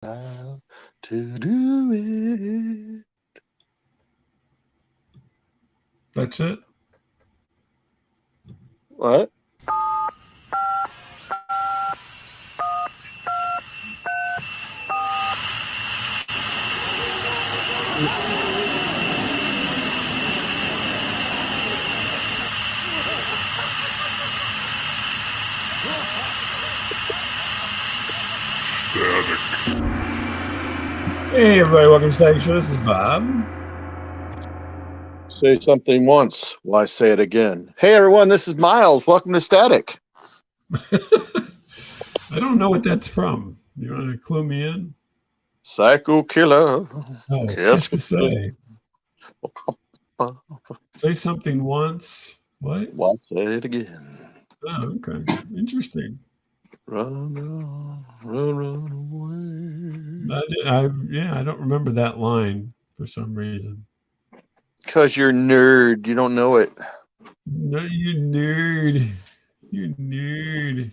How to do it. That's it? What? Hey, everybody, welcome to Static Show. This is Bob. Say something once, why say it again? Hey, everyone, this is Miles. Welcome to Static. I don't know what that's from. You want to clue me in? Psycho Killer. Oh, qu'est-ce que c'est? Say something once. What? Why say it again? Oh, okay. Interesting. Run away. I don't remember that line for some reason. Because you're a nerd. You don't know it. No, you nerd. You nerd.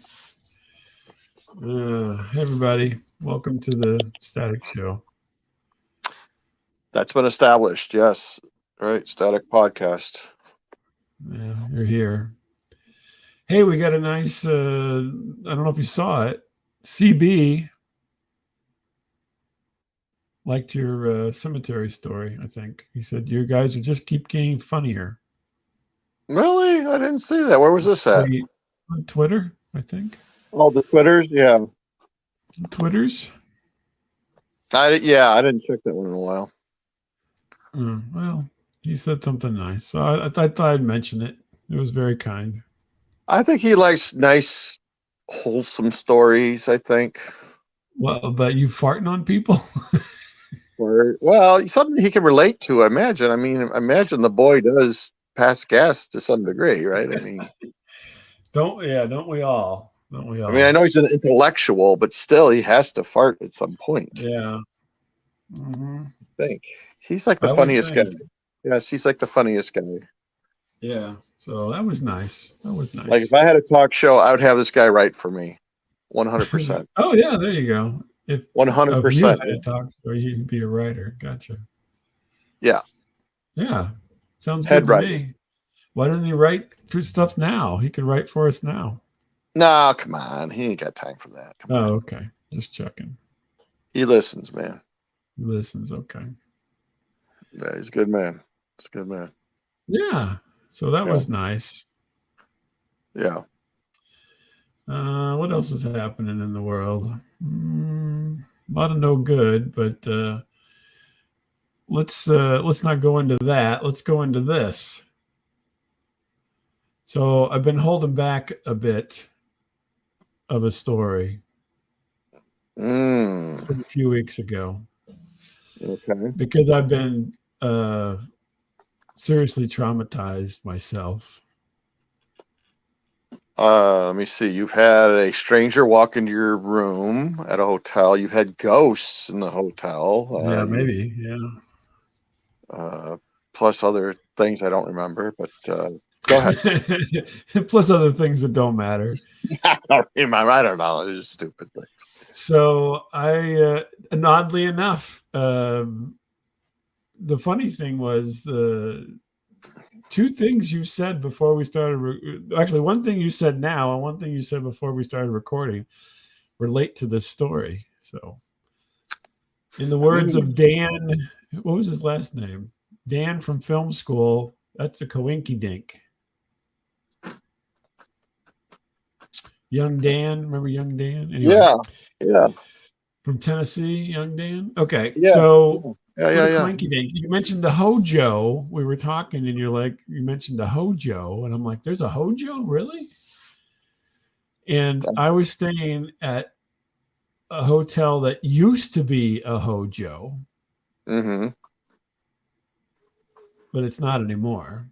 Hey, everybody. Welcome to the Static Show. That's been established, yes. Right, Static Podcast. Yeah, you're here. Hey, we got a nice, I don't know if you saw it. CB liked your cemetery story, I think. He said, you guys will just keep getting funnier. Really? I didn't see that. Where was this at? On Twitter, I think. Oh, the Twitters? Yeah. Twitters? I didn't check that one in a while. Well, he said something nice. So I thought I'd mention it. It was very kind. I think he likes nice, wholesome stories, I think. Well, but you farting on people? Well, something he can relate to, I imagine. I mean, imagine the boy does pass gas to some degree, right? I mean, don't we all? Don't we all? I mean, I know he's an intellectual, but still, he has to fart at some point. Yeah. Mm-hmm. I think he's like the funniest guy. Yes, he's like the funniest guy. Yeah. So that was nice. Like if I had a talk show, I would have this guy write for me, 100%. Oh yeah, there you go. If 100%, you had to talk, or you'd be a writer. Gotcha. Yeah. Yeah. Sounds good to me. Why doesn't he write for stuff now? He could write for us now. No, come on. He ain't got time for that. Come on. Okay. Just checking. He listens, man. He listens. Okay. Yeah, he's a good man. He's a good man. Yeah. So that was nice. Yeah. What else is happening in the world? A lot of no good, but let's not go into that. Let's go into this. So I've been holding back a bit of a story from a few weeks ago. Okay. Because I've been seriously traumatized myself. Let me see. You've had a stranger walk into your room at a hotel. You've had ghosts in the hotel. Yeah, maybe. Yeah. Plus other things I don't remember, but go ahead. Plus other things that don't matter. I don't remember. I don't know. It's just stupid things. So and oddly enough, the funny thing was the two things you said before we started. Actually, one thing you said now and one thing you said before we started recording relate to this story. So, in the words of Dan, what was his last name? Dan from film school. That's a coinky dink. Young Dan, remember Young Dan? Anyway, yeah. From Tennessee, Young Dan. Okay, yeah. So yeah. Coinky dink. You mentioned the HOJO. We were talking, and you mentioned the HOJO, and I'm like, "There's a HOJO, really?" And I was staying at a hotel that used to be a HOJO, but it's not anymore.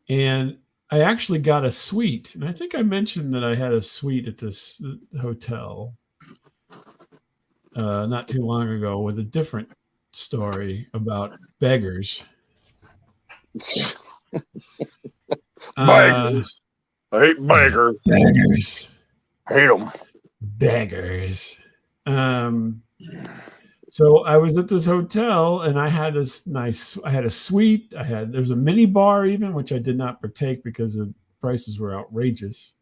And I actually got a suite, and I think I mentioned that I had a suite at this hotel not too long ago with a different story about beggars. Beggars. I hate beggars. Beggars. Hate them. Beggars. Um, so I was at this hotel and I had I had a suite. There's a mini bar even, which I did not partake because the prices were outrageous.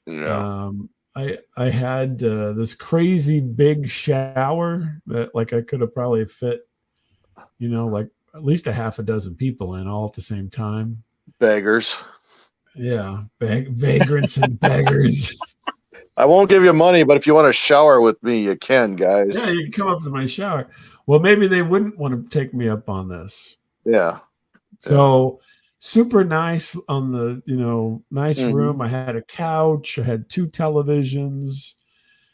Yeah. I had this crazy big shower that like I could have probably fit, like at least a half a dozen people in all at the same time. Beggars. Yeah, vagrants and beggars. I won't give you money, but if you want to shower with me, you can, Yeah, guys. you can come up to my shower. Well, maybe they wouldn't want to take me up on this. Yeah. Yeah. So super nice on the, nice room. Mm-hmm. I had a couch. I had two televisions.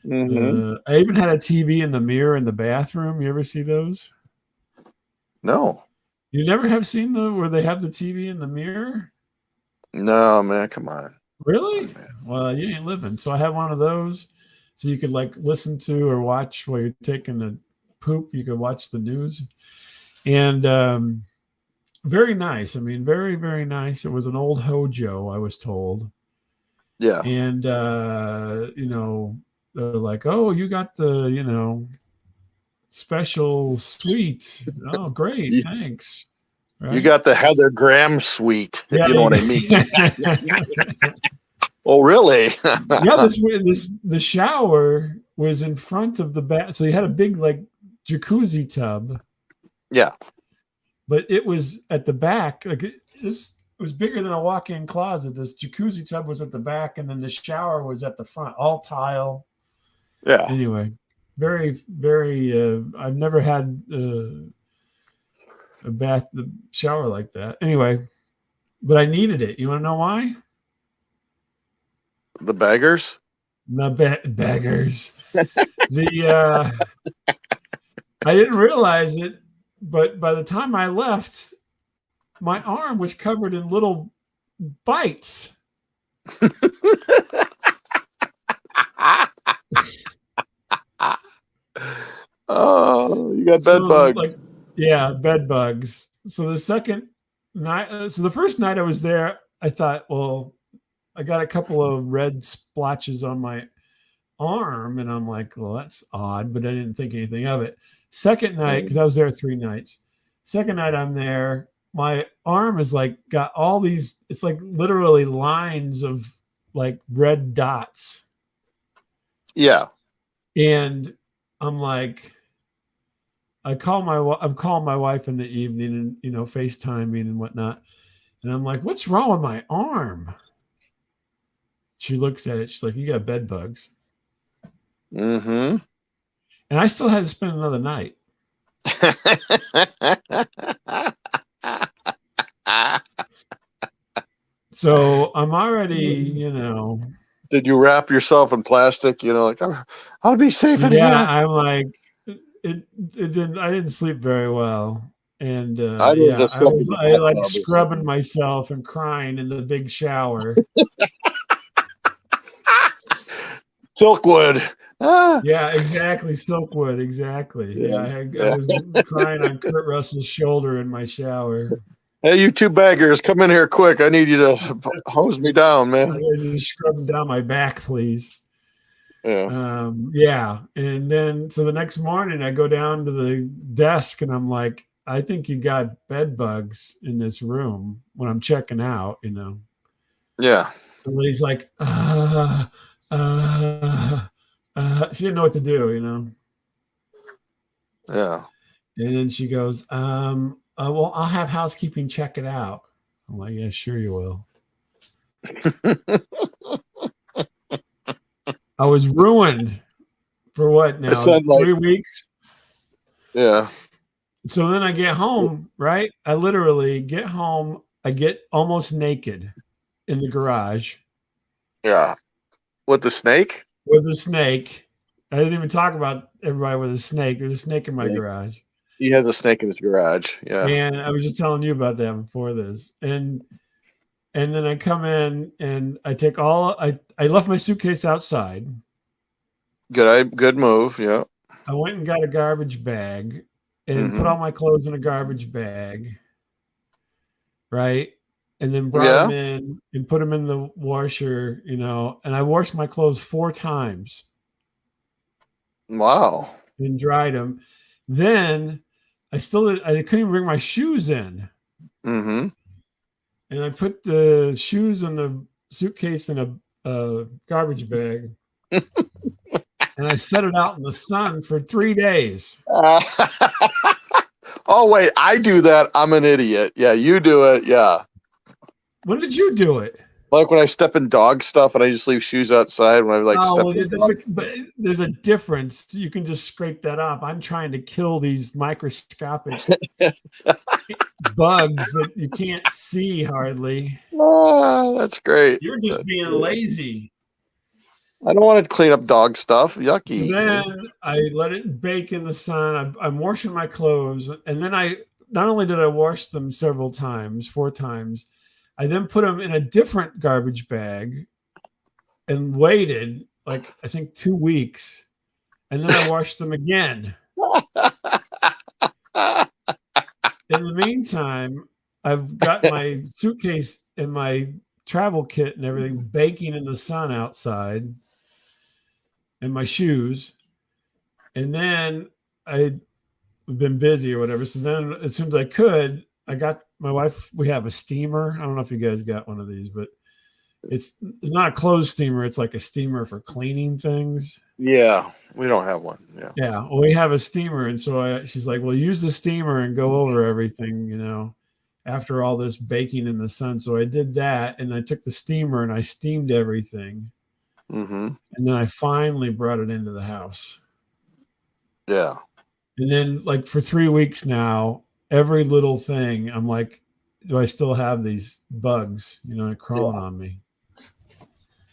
Mm-hmm. I even had a TV in the mirror in the bathroom. You ever see those? No. You never have seen where they have the TV in the mirror? No, man. Come on. Come Really? on, man. Well, you ain't living. So I have one of those, so you could like listen to or watch while you're taking a poop. You could watch the news, and very nice. I mean, very very nice. It was an old HOJO, I was told, Yeah. and they're like, "Oh, you got the special suite. Oh, great, You, thanks." you Right? got the Heather Graham suite, if Yeah. you know what I mean. Oh, really? Yeah, the shower was in front of the bath, so you had a big like jacuzzi tub, Yeah. but it was at the back. Like this it was bigger than a walk-in closet. This jacuzzi tub was at the back, and then the shower was at the front, all tile. Yeah. Anyway, very very. I've never had the shower like that. Anyway, but I needed it. You want to know why? The beggars? Not beggars. The I didn't realize it, but by the time I left, my arm was covered in little bites. Oh, you got bed So bugs. like, yeah, bed bugs. So the first night I was there, I thought, well, I got a couple of red splotches on my arm, and I'm like, well, that's odd, but I didn't think anything of it. Second night, because I was there 3 nights. Second night I'm there, my arm is like got all these, it's like literally lines of like red dots. Yeah. And I'm like, I'm calling my wife in the evening and FaceTiming and whatnot. And I'm like, what's wrong with my arm? She looks at it, she's like, you got bed bugs. Mm-hmm. And I still had to spend another night. So I'm already, Did you wrap yourself in plastic? Like I'll be safe in yeah, here. I'm like, I didn't sleep very well. And I didn't yeah, just jump in the I like bathtub or scrubbing something. myself and crying in the big shower. Silkwood. Ah. Yeah, exactly. Silkwood, exactly. Yeah. Yeah, I Yeah. was crying on Kurt Russell's shoulder in my shower. Hey, you two beggars, come in here quick. I need you to hose me down, I man. gotta just scrub them down my back, please. Yeah. Yeah. And then so the next morning I go down to the desk and I'm like, I think you got bed bugs in this room when I'm checking out, Yeah. The lady's like, she didn't know what to do. Yeah. And then she goes, well, I'll have housekeeping check it out. I'm like, yeah, sure you will. I was ruined for what now? 3 weeks? Yeah. So then I get home, right? I literally get home. I get almost naked in the garage. Yeah. With the snake? With a snake. I didn't even talk about everybody with a snake. There's a snake in my garage. He has a snake in his garage. Yeah. And I was just telling you about that before this. And then I come in and I take I left my suitcase outside. Good move. Yeah. I went and got a garbage bag and put all my clothes in a garbage bag. Right. And then brought them in and put them in the washer, and I washed my clothes 4 times. Wow. and dried them. Then I couldn't even bring my shoes in. Mm-hmm. And I put the shoes in the suitcase in a garbage bag. And I set it out in the sun for 3 days. Oh, wait, I do that. I'm an idiot. Yeah, you do it. Yeah. When did you do it? Like when I step in dog stuff and I just leave shoes outside when I like Oh, step well, in dog. but there's a difference. You can just scrape that up. I'm trying to kill these microscopic bugs that you can't see hardly. Oh, that's great. You're just That's being great. lazy. I don't want to clean up dog stuff. So Yucky. then I let it bake in the sun. I'm washing my clothes. And then not only did I wash them several times, 4 times, I then put them in a different garbage bag and waited like, I think 2 weeks. And then I washed them again. In the meantime, I've got my suitcase and my travel kit and everything baking in the sun outside, and my shoes. And then I've been busy or whatever. So then, as soon as I could, I got my wife. We have a steamer. I don't know if you guys got one of these, but it's not a clothes steamer. It's like a steamer for cleaning things. Yeah, we don't have one. Yeah. Yeah, well, we have a steamer, and so she's like, "Well, use the steamer and go over everything, after all this baking in the sun." So I did that, and I took the steamer and I steamed everything, Mm-hmm. and then I finally brought it into the house. Yeah. And then, like for 3 weeks now, every little thing, I'm like, "Do I still have these bugs, crawling on me?"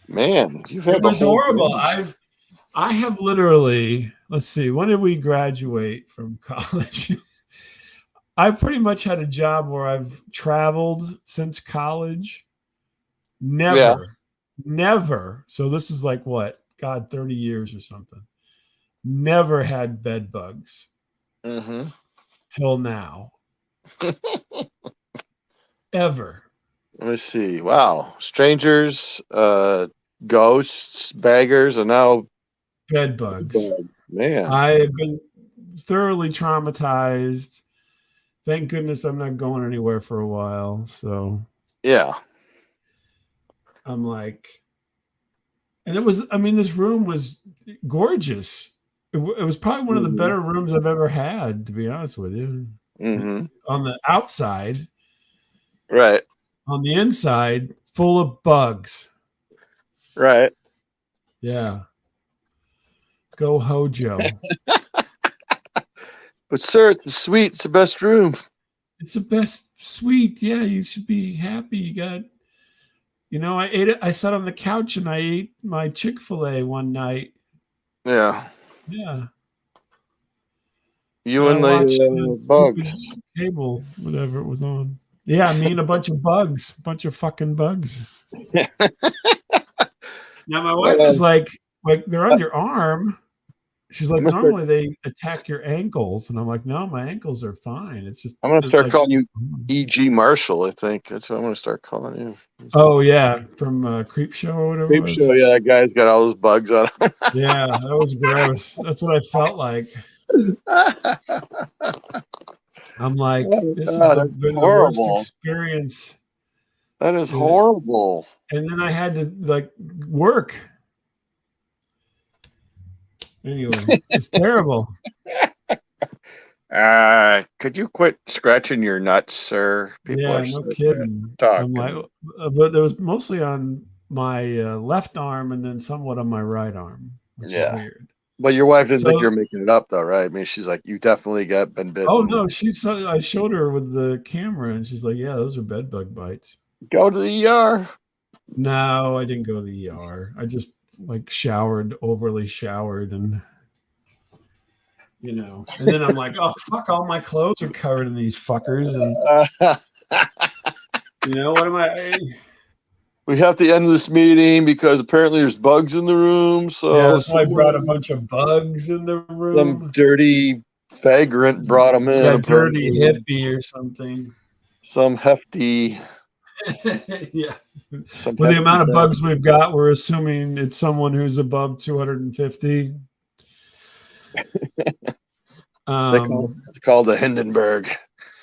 Man, you've had It the was whole horrible. range. I have literally, let's see, when did we graduate from college? I've pretty much had a job where I've traveled since college. Yeah. Never. So this is like what? God, 30 years or something. Never had bed bugs Mm-hmm. till now. Ever. Let me see. Wow. Strangers, ghosts, baggers, and now Bed bugs. man. I've been thoroughly traumatized. Thank goodness I'm not going anywhere for a while. So Yeah. I'm like, and this room was gorgeous. It was probably one of the Mm-hmm. better rooms I've ever had, to be honest with you. Mm-hmm. On the outside, Right. on the inside, full of bugs. Right. Yeah. Go HOJO. But sir, it's the suite. It's the best room. It's the best suite. Yeah, you should be happy. You got, I ate it. I sat on the couch and I ate my Chick-fil-A one night. Yeah. Yeah. You I and watched the bug. cable, whatever it was on. Yeah, me and a bunch of bugs, a bunch of fucking bugs. Now my wife is like they're on your arm. She's like, normally they attack your ankles, and I'm like, no, my ankles are fine. It's just I'm gonna start like, calling you E.G. Marshall. I think that's what I'm gonna start calling you. oh yeah, from Creep Show or whatever it Creep was. show. Yeah, that guy's got all those bugs on him. Yeah, that was gross. That's what I felt like. I'm like, this has been the worst experience. That is horrible. And then I had to work. Anyway, it's terrible. Could you quit scratching your nuts, sir? People are No kidding. talking. I'm like, but it was mostly on my left arm and then somewhat on my right arm, which is weird. But your wife didn't think you're making it up, though, right? I mean, she's like, you definitely been bitten. Oh no, I showed her with the camera, and she's like, yeah, those are bed bug bites. Go to the ER. No, I didn't go to the ER. I just overly showered, and and then I'm like, oh fuck, all my clothes are covered in these fuckers, and what am I? We have to end this meeting because apparently there's bugs in the room. So I brought a bunch of bugs in the room. Some dirty vagrant brought them in. Yeah, dirty hippie or something. Some hefty. Yeah. With the amount of bugs we've got, we're assuming it's someone who's above 250. They call it's called the Hindenburg.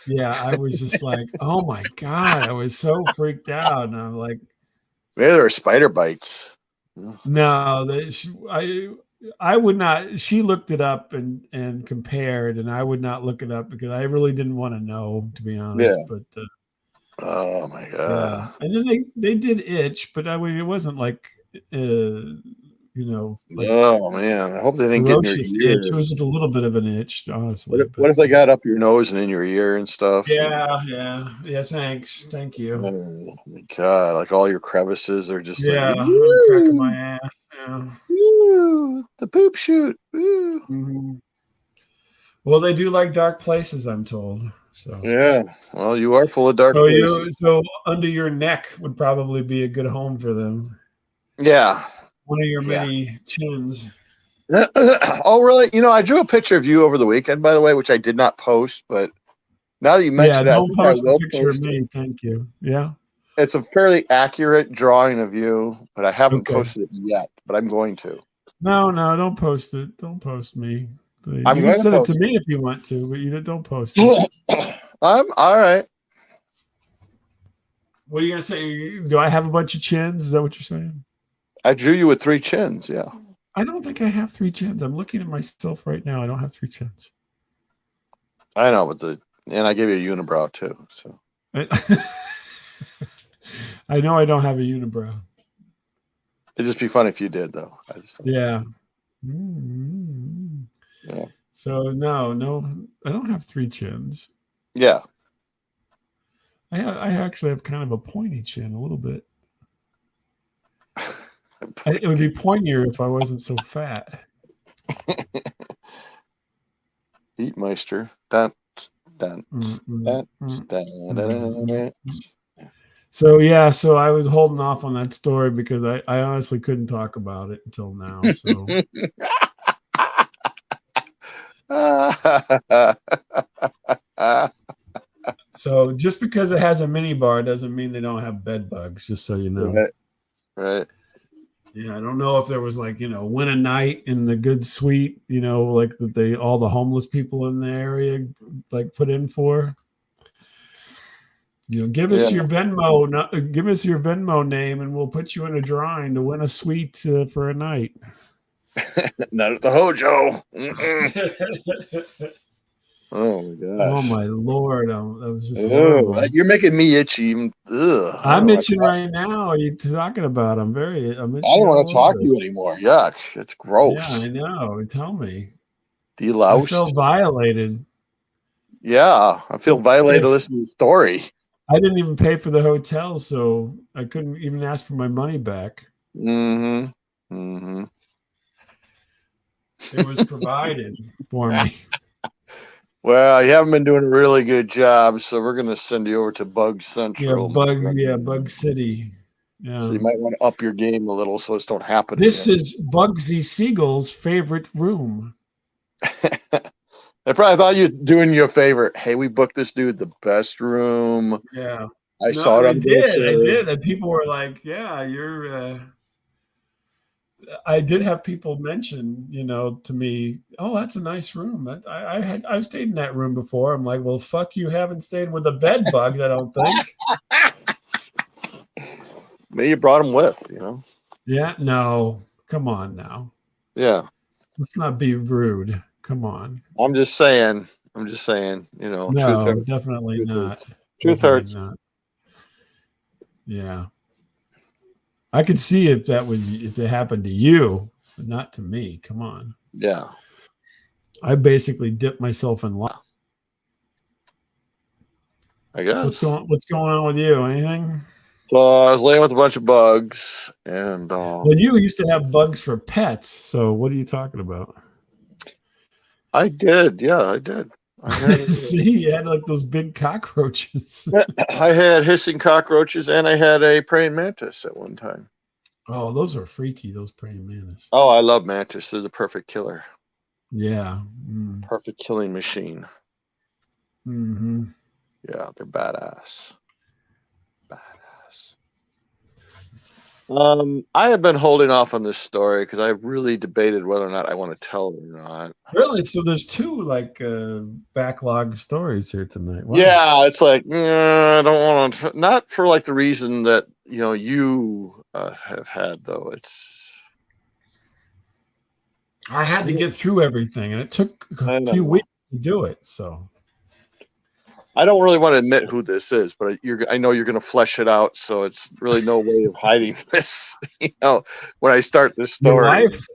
Yeah, I was just like, oh my God, I was so freaked out. And I'm like, Maybe there were spider bites. no, I would not. She looked it up and compared, and I would not look it up because I really didn't want to know, to be Yeah. honest. But Oh my yeah, god. and then they did itch, but I mean, it wasn't like like Oh man. I hope they didn't get in your ferocious itch. It ear. was just a little bit of an itch, What honestly. if, what But if they got up your nose and in your ear and stuff? And yeah. Thank you. oh my god, like all your crevices are just like Yeah, I'm cracking my woo, ass. Yeah. woo, the poop shoot. Woo. Mhm. Well, they do like dark places, I'm told. So, Yeah. Well, you are full of dark places. so under your neck would probably be a good home for them. Yeah. One of your Yeah. many chins. Oh, really? I drew a picture of you over the weekend, by the way, which I did not post, but now that you Yeah, mentioned it, I don't think I post a will picture of post it. me. Thank you. Yeah. It's a fairly accurate drawing of you, but I haven't Okay. posted it yet, but I'm going to. No, don't post it. Don't post me. I'm You can going to send it to post me if you want to, but don't post it. it. I'm all right. What are you gonna say? Do I have a bunch of chins? Is that what you're saying? I drew you with 3 chins. Yeah. I don't think I have 3 chins. I'm looking at myself right now. I don't have 3 chins. I know, and I gave you a unibrow too. So I know I don't have a unibrow. it'd just be fun if you did, though. Yeah. Mm-hmm. Yeah. So no, I don't have 3 chins. Yeah. I actually have kind of a pointy chin, a little bit. It would be pointier if I wasn't so fat. Eatmeister. Dance, dance, dance, dance. So I was holding off on that story because I honestly couldn't talk about it until now. So so just because it has a mini bar doesn't mean they don't have bed bugs, just so you know. Right. Yeah, I don't know if there was like, win a night in the good suite, like that all the homeless people in the area like put in for. Give us Yeah. your Venmo, give us your Venmo name, and we'll put you in a drawing to win a suite for a night. Not at the HOJO. Mm-mm. Oh my gosh. Oh my Lord, that was just horrible. You're making me itchy. Ugh, I'm itching right now. What are you talking about? I'm itching. I don't want to talk to you anymore. Yuck. It's gross. Yeah, I know. Tell me. I Deloused. felt violated. Yeah, I feel violated listening to the story. I didn't even pay for the hotel, so I couldn't even ask for my money back. Mm-hmm. Mm-hmm. It was provided for me. Well, you haven't been doing a really good job, so we're going to send you over to Bug Central. Bug City. Yeah. So you might want to up your game a little so this don't happen This again. is Bugsy Siegel's favorite room. I probably thought you were doing you a favor. Hey, we booked this dude the best room. Yeah. I saw it on the I did. And people were like, yeah, you're I did have people mention, to me, oh, that's a nice room. I've stayed in that room before. I'm like, well, fuck, you haven't stayed with the bed bugs, I don't think. Maybe you brought him with, Yeah, no, come on now. Yeah. Let's not be rude. Come on. I'm just saying, No, truth hurts. definitely not. Truth hurts. Not. Yeah. I could see if it happened to you, but not to me. Come on. Yeah. I basically dipped myself in love. I guess. What's going on with you? Anything? So I was laying with a bunch of bugs, and well, you used to have bugs for pets. So what are you talking about? I did. Yeah, I did. See, you had like those big cockroaches. I had hissing cockroaches, and I had a praying mantis at one time. Oh, those are freaky, those praying mantis. Oh, I love mantis. They're the perfect killer. Yeah. Perfect killing machine. Mm-hmm. Yeah, they're badass. Badass. I have been holding off on this story because I really debated whether or not I want to tell it or not. Really? So there's two like backlog stories here tonight. Wow. Yeah, it's like I don't want to. Not for like the reason that you have had though. I had to get through everything, and it took a I few know. weeks to do it. So I don't really want to admit who this is, but I know you're going to flesh it out, so it's really no way of hiding this. When I start this your story, wife?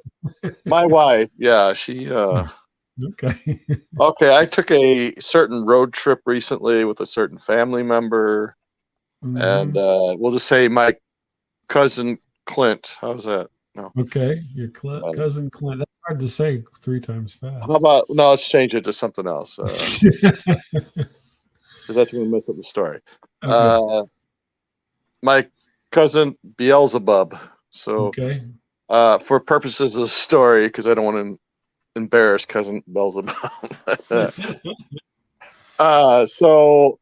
my wife, yeah, she. Okay. Okay, I took a certain road trip recently with a certain family member, and Mhm. we'll just say my cousin Clint. How's that? No. Okay. Your Um, cousin Clint. That's hard to say 3 times how fast. about no? Let's change it to something else, because that's going to mess up the story. Okay. Uh, my cousin Beelzebub. So, Okay. for purposes of the story, because I don't want to embarrass cousin Beelzebub. So,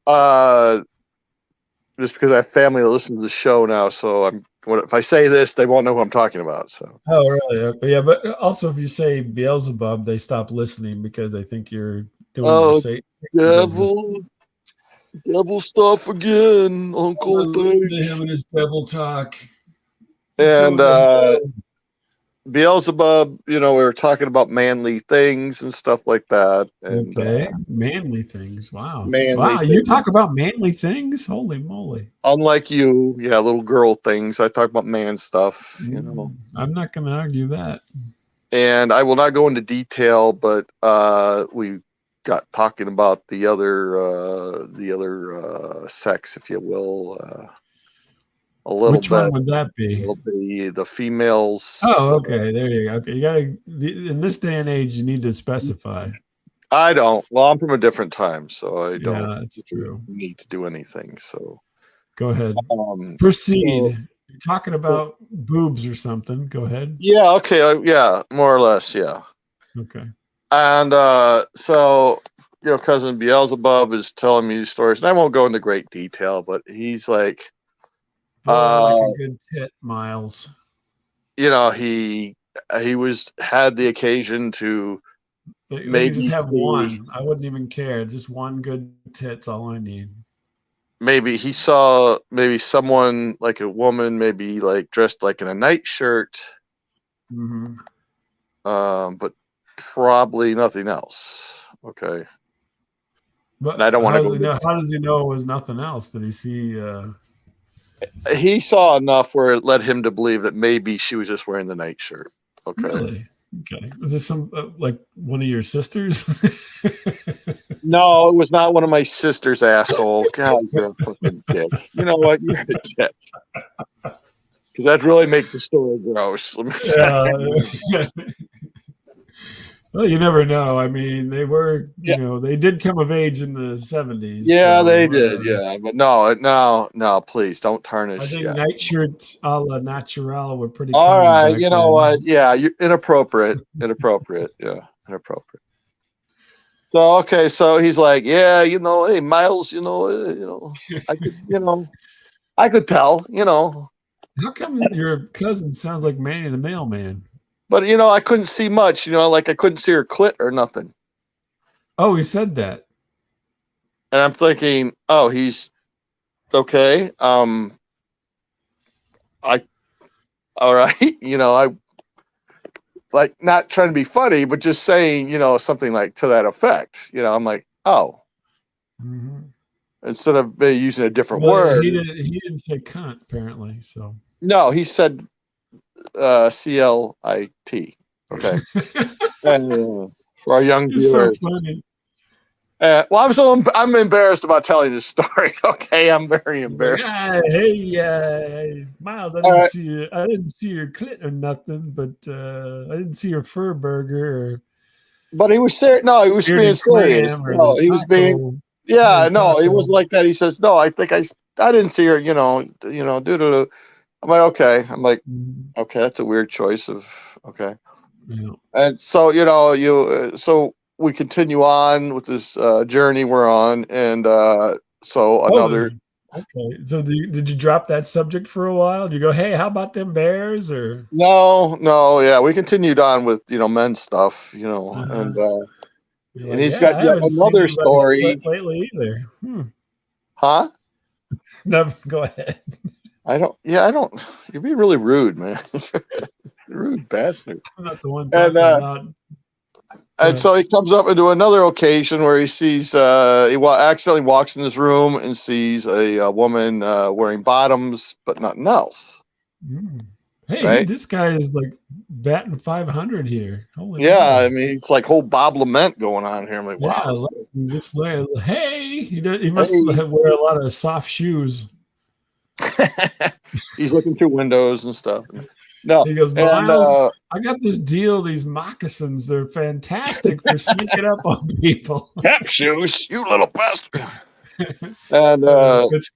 just because I have family that listens to the show now, so if I say this, they won't know who I'm talking about. So, Oh, really? Okay. Yeah, but also if you say Beelzebub, they stop listening because they think you're doing your oh, Satan business. devil stuff again, Uncle Listen Dave. to him and his devil talk. He's And going to hell. Beelzebub, we were talking about manly things and stuff like that, and Okay. Manly things. Wow. manly Wow. You talk things. about manly things? Holy moly. Unlike you, yeah, little girl things. I talk about man stuff. I'm not going to argue that. And I will not go into detail, but we got talking about the other sex, if you will, a little Which one bit. would that be? Will be the females. Oh, okay. There you go. Okay. You got to, in this day and age, you need to specify. I don't. Well, I'm from a different time, so I don't Yeah, that's really true. need to do anything. So, Go ahead. um, so Proceed. You're talking about boobs or something. Go ahead. yeah, okay, yeah, more or less, yeah. Okay. And so, cousin Beelzebub is telling me these stories, and I won't go into great detail, but he's like, Boy, I like uh, a good tit, Miles. he had the occasion to They can just maybe have see, one. I wouldn't even care. Just one good tit's all I need. maybe he saw maybe someone like a woman, maybe like dressed like in a nightshirt, Mm-hmm. but probably nothing else. Okay, and But I don't want how to does go he into. know? How does he know it was nothing else? Did he see? He saw enough where it led him to believe that maybe she was just wearing the nightshirt. Okay. Really? Okay. Was this some like one of your sisters? No, it was not one of my sister's, asshole. God, you're a fucking dick. You know what? You're a dick. Because that really makes the story gross. Let me say. Yeah. Well, you never know. I mean, they were, Yeah, they did come of age in the 70s. yeah, they So did. Yeah, but no, no, no. Please don't I tarnish. think Yeah. nightshirts a la natural were pretty All common right. back You know what? then. Yeah, you inappropriate. Inappropriate. Yeah, inappropriate. So okay, so he's like, yeah, hey Miles, I could tell. How come your cousin sounds like Manny the Mailman? But I couldn't see much. Like I couldn't see her clit or nothing. Oh, he said that. And I'm thinking, oh, he's okay. I all right. I like not trying to be funny, but just saying, something like to that effect. I'm like, oh, Mm-hmm. instead of maybe using a different Well, he word. didn't. He didn't say cunt apparently. So. No, he said CLIT. Okay. And for our young You're so viewers. funny. Well, I'm embarrassed about telling this story. Okay, I'm very He's like, embarrassed. hey, Miles, I All didn't right, see you. I didn't see your clit or nothing, but I didn't see your fur burger or but he was serious. No, he was being bearded serious. clam or No, the he was being. taco. Yeah, The no, it taco. wasn't like that. He says, no, I think I didn't see her. Due to. I'm like, okay. I'm like, Mhm. okay, that's a weird choice of okay. Yeah. And so so we continue on with this journey we're on, and so Oh, another. Okay. So did you drop that subject for a while? Did you go, hey, how about them bears? Or No, yeah, we continued on with men's stuff, uh-huh. You're and like, he's yeah, got I yet haven't seen another anybody split story, lately either. huh? No, go ahead. I don't. You're being really rude, man. Rude bastard. I'm not the one And talking loud. and so he comes up into another occasion where he sees accidentally walks in his room and sees a woman wearing bottoms, but nothing else. Hey, Right? this guy is like batting 500 here. Holy Yeah, I moly. mean, it's like whole Bob Lament going on here. I'm like, Yeah, wow. hey, he must Hey. wear a lot of soft shoes. He's looking through windows and stuff. No, He goes, and Miles, I got this deal, these moccasins. They're fantastic for sneaking up on people. cap shoes, you little bastard. And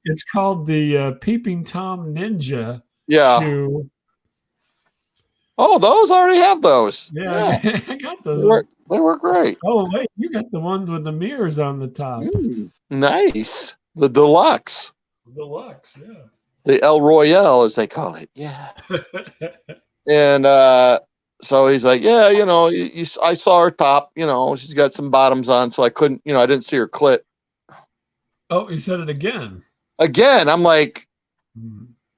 It's called the Peeping Tom Ninja yeah. shoe. Oh, those already have those. Yeah. I got those. They work great. Oh, wait, you got the ones with the mirrors on the top. Nice. The deluxe. Deluxe, yeah. The El Royale, as they call it. Yeah. And so he's like, yeah, I saw her top, she's got some bottoms on, so I couldn't, I didn't see her clit. Oh, he said it again. Again, I'm like,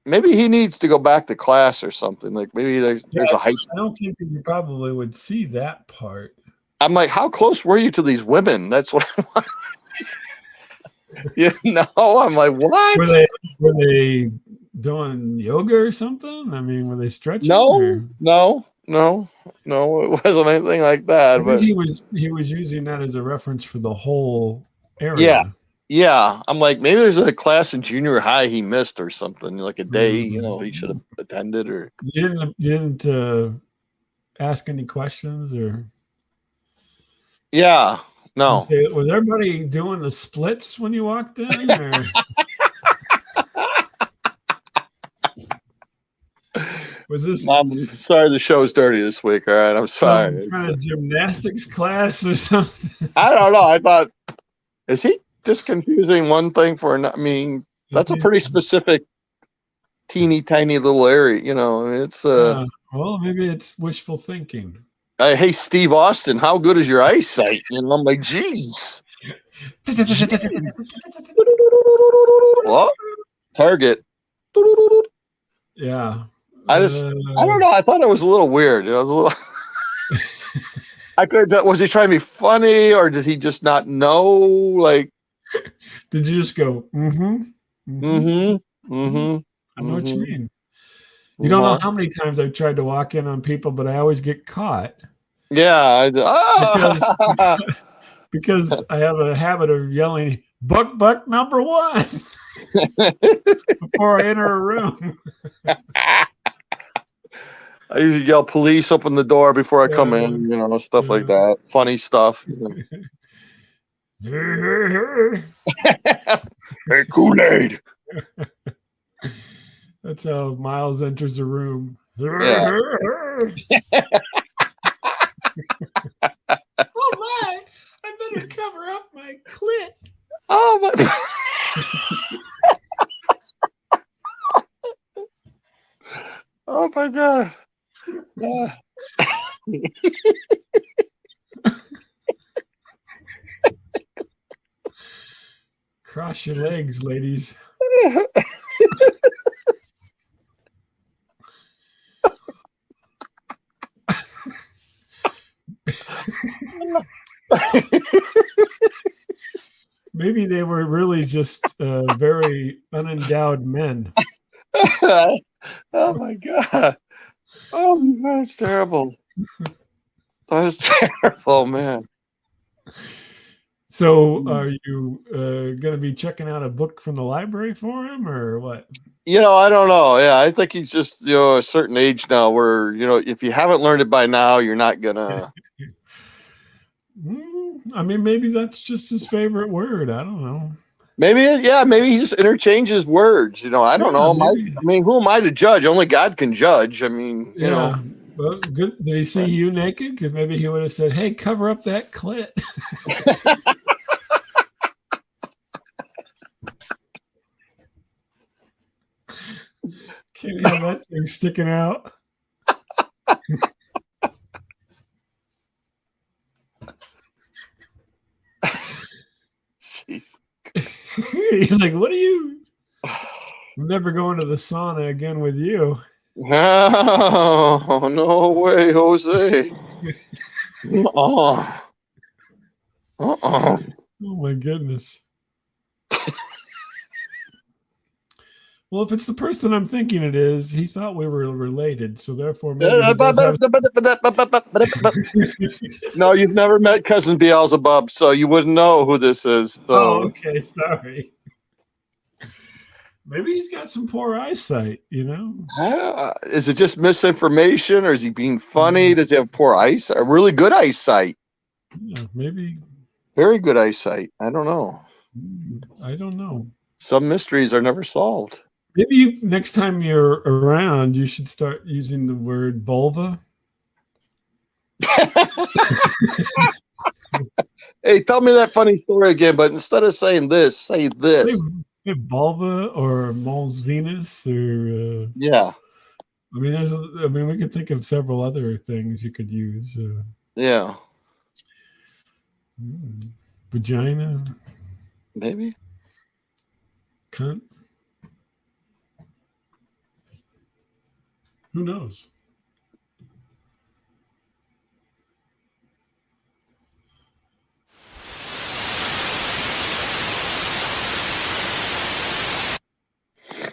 maybe he needs to go back to class or something. Like maybe there's a high school. I don't think that you probably would see that part. I'm like, how close were you to these women? That's what I want. I'm like, what? Were they doing yoga or something? I mean, were they stretching? No, it wasn't anything like that. I think he was using that as a reference for the whole area. Yeah. I'm like, maybe there's a class in junior high he missed or something, like a day, he should have attended. Or you didn't ask any questions or? Yeah, no. Was everybody doing the splits when you walked in? Or? Was this? I'm sorry, the show's dirty this week. All right, I'm sorry. Some kind of gymnastics class or something? I don't know. I thought, is he just confusing one thing for another? I mean, that's a pretty specific, teeny tiny little area. It's well, maybe it's wishful thinking. Hey, Steve Austin, how good is your eyesight? I'm like, geez. Well, target. Yeah. I don't know. I thought it was a little weird. It was a little. I could. Was he trying to be funny, or did he just not know? Like, did you just go? I know what you mean. You don't know how many times I've tried to walk in on people, but I always get caught. Yeah, because I have a habit of yelling "buck number 1" before I enter a room. I usually yell police, open the door before I come in, stuff like that. Funny stuff. Hey, Kool-Aid. That's how Miles enters a room. Yeah. Oh my, I better cover up my clit. Oh my. Oh my God. Cross your legs, ladies. Maybe they were really just very unendowed men. Oh my God. Oh, that's terrible. That is terrible, man. So are you going to be checking out a book from the library for him or what? I don't know. Yeah, I think he's just, a certain age now where, if you haven't learned it by now, you're not going to. I mean, maybe that's just his favorite word. I don't know. Maybe he just interchanges words. I don't know. Who am I to judge? Only God can judge. I mean, yeah. Well, good. Did he see you naked? Because maybe he would have said, "Hey, cover up that clit." thing sticking out. Jeez. You're like, what are you? I'm never going to the sauna again with you. No, no way, Jose. Uh-uh. Uh-uh. Oh my goodness. Well, if it's the person I'm thinking it is, he thought we were related, so therefore maybe he does have. No, you've never met cousin Beelzebub, so you wouldn't know who this is. So. Oh, okay, sorry. Maybe he's got some poor eyesight, you know? Is it just misinformation, or is he being funny? Does he have poor eyesight? Really good eyesight. Yeah, maybe. Very good eyesight. I don't know. I don't know. Some mysteries are never solved. Maybe next time you're around, you should start using the word vulva. Hey, tell me that funny story again, but instead of saying this, say this. Say vulva or Mons Venus or yeah. I mean, we could think of several other things you could use. Yeah. Vagina. Maybe. Cunt. Who knows?